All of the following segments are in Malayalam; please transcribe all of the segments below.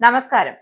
നമസ്കാരം.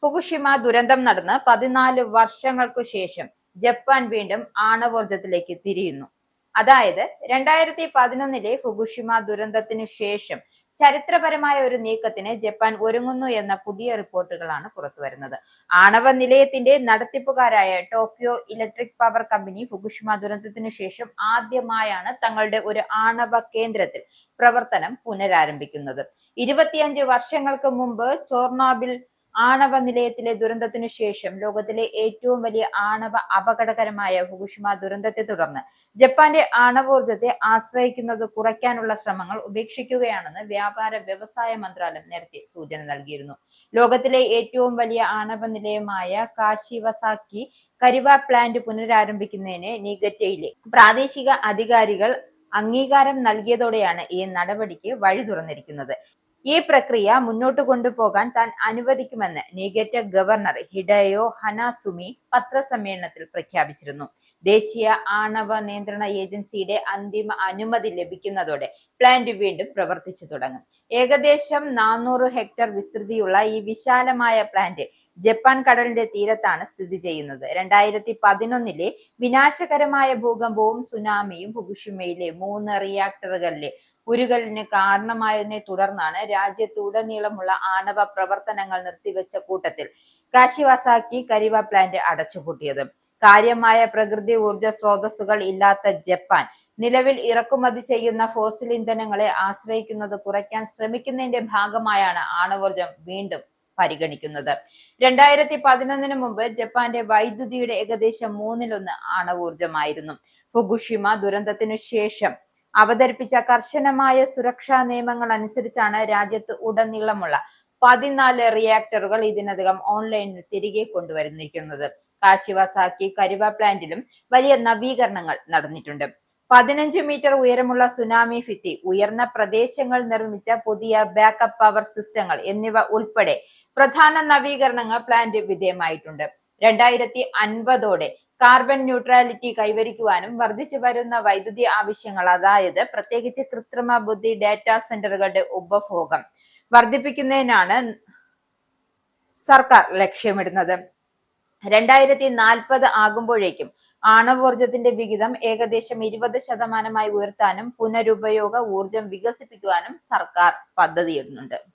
ഫുകുഷിമ ദുരന്തം നടന്ന് 14 വർഷങ്ങൾക്കു ശേഷം ജപ്പാൻ വീണ്ടും ആണവോർജത്തിലേക്ക് തിരിയുന്നു. അതായത് 2011 ഫുകുഷിമ ദുരന്തത്തിനു ശേഷം ചരിത്രപരമായ ഒരു നീക്കത്തിന് ജപ്പാൻ ഒരുങ്ങുന്നു എന്ന പുതിയ റിപ്പോർട്ടുകളാണ് പുറത്തുവരുന്നത്. ആണവ നിലയത്തിന്റെ നടത്തിപ്പുകാരായ Tokyo Electric Power Company Fukushima ദുരന്തത്തിനു ശേഷം ആദ്യമായാണ് തങ്ങളുടെ ഒരു ആണവ കേന്ദ്രത്തിൽ പ്രവർത്തനം പുനരാരംഭിക്കുന്നത്. 25 വർഷങ്ങൾക്ക് മുമ്പ് ചോർണോബിൽ ആണവ നിലയത്തിലെ ദുരന്തത്തിനു ശേഷം ലോകത്തിലെ ഏറ്റവും വലിയ ആണവ അപകടകരമായ ഫുകുഷിമ ദുരന്തത്തെ തുടർന്ന് ജപ്പാന്റെ ആണവോർജത്തെ ആശ്രയിക്കുന്നത് കുറയ്ക്കാനുള്ള ശ്രമങ്ങൾ ഉപേക്ഷിക്കുകയാണെന്ന് വ്യാപാര വ്യവസായ മന്ത്രാലയം നേരത്തെ സൂചന നൽകിയിരുന്നു. ലോകത്തിലെ ഏറ്റവും വലിയ ആണവ നിലയമായ കാശിവസാക്കി കരിവ പ്ലാന്റ് പുനരാരംഭിക്കുന്നതിന് നിഗറ്റയിലെ പ്രാദേശിക അധികാരികൾ അംഗീകാരം നൽകിയതോടെയാണ് ഈ നടപടിക്ക് വഴി തുറന്നിരിക്കുന്നത്. ഈ പ്രക്രിയ മുന്നോട്ട് കൊണ്ടുപോകാൻ താൻ അനുവദിക്കുമെന്ന് നിഗറ്റ ഗവർണർ ഹിഡയോ ഹനാസുമി പത്രസമ്മേളനത്തിൽ പ്രഖ്യാപിച്ചിരുന്നു. ദേശീയ ആണവ നിയന്ത്രണ ഏജൻസിയുടെ അന്തിമ അനുമതി ലഭിക്കുന്നതോടെ പ്ലാന്റ് വീണ്ടും പ്രവർത്തിച്ചു തുടങ്ങും. ഏകദേശം 400 ഹെക്ടർ വിസ്തൃതിയുള്ള ഈ വിശാലമായ പ്ലാന്റ് ജപ്പാൻ കടലിന്റെ തീരത്താണ് സ്ഥിതി ചെയ്യുന്നത്. 2011 വിനാശകരമായ ഭൂകമ്പവും സുനാമിയും ഫുകുഷിമയിലെ 3 റിയാക്ടറുകളിലെ ഉരുകലിന് കാരണമായതിനെ തുടർന്നാണ് രാജ്യത്തുടനീളമുള്ള ആണവ പ്രവർത്തനങ്ങൾ നിർത്തിവെച്ച കൂട്ടത്തിൽ കാശിവാസാക്കി കരിവ പ്ലാന്റ് അടച്ചുപൂട്ടിയത്. കാര്യമായ പ്രകൃതി ഊർജ സ്രോതസ്സുകൾ ഇല്ലാത്ത ജപ്പാൻ നിലവിൽ ഇറക്കുമതി ചെയ്യുന്ന ഫോസിൽ ഇന്ധനങ്ങളെ ആശ്രയിക്കുന്നത് കുറയ്ക്കാൻ ശ്രമിക്കുന്നതിന്റെ ഭാഗമായാണ് ആണവോർജം വീണ്ടും പരിഗണിക്കുന്നത്. 2011 മുമ്പ് ജപ്പാന്റെ വൈദ്യുതിയുടെ ഏകദേശം 1/3 ആണവോർജമായിരുന്നു. ഫുകുഷിമ ദുരന്തത്തിനു ശേഷം അവതരിപ്പിച്ച കർശനമായ സുരക്ഷാ നിയമങ്ങൾ അനുസരിച്ചാണ് രാജ്യത്ത് ഉടനീളമുള്ള 14 റിയാക്ടറുകൾ ഇതിനകം ഓൺലൈനിൽ തിരികെ കൊണ്ടുവന്നിരിക്കുന്നത്. കാശിവാസാക്കി കരിവ പ്ലാന്റിലും വലിയ നവീകരണങ്ങൾ നടന്നിട്ടുണ്ട്. 15 മീറ്റർ ഉയരമുള്ള സുനാമി ഭിത്തി, ഉയർന്ന പ്രദേശങ്ങൾ നിർമ്മിച്ച പുതിയ ബാക്കപ്പ് പവർ സിസ്റ്റങ്ങൾ എന്നിവ ഉൾപ്പെടെ പ്രധാന നവീകരണങ്ങൾ പ്ലാന്റ് വിധേയമായിട്ടുണ്ട്. 2050 കാർബൺ ന്യൂട്രാലിറ്റി കൈവരിക്കുവാനും വർദ്ധിച്ചു വരുന്ന വൈദ്യുതി ആവശ്യങ്ങൾ, അതായത് പ്രത്യേകിച്ച് കൃത്രിമ ബുദ്ധി ഡാറ്റാ സെന്ററുകളുടെ ഉപഭോഗം വർദ്ധിപ്പിക്കുന്നതിനാണ് സർക്കാർ ലക്ഷ്യമിടുന്നത്. 2040 ആകുമ്പോഴേക്കും ആണവോർജത്തിന്റെ വിഹിതം ഏകദേശം 20% ഉയർത്താനും പുനരുപയോഗ ഊർജം വികസിപ്പിക്കുവാനും സർക്കാർ പദ്ധതിയിടുന്നുണ്ട്.